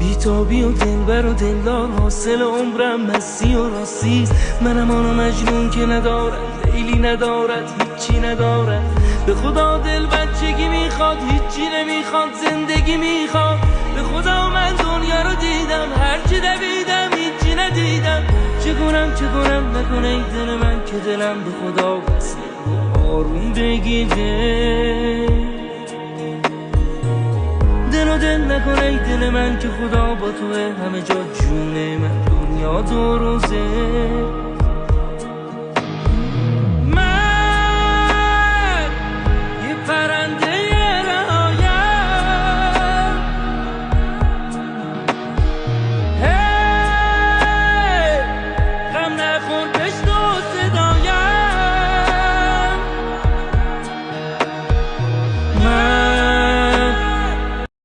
بیتابی و دلبر و دلدار، حاصل عمرم مستی و راستی. منم آنو مجنون که ندارد لیلی، ندارد هیچی ندارد. به خدا دل بچگی میخواد، هیچی نمیخواد، زندگی میخواد. به خدا من دنیا رو دیدم، هرچی دویدم هیچی ندیدم. چه کنم نکنه ای دل من که دلم به خدا وصله و آروم بگیره. دل نکنه ای دل من که خدا با توه، همه جا جونه من، دنیا دو روزه.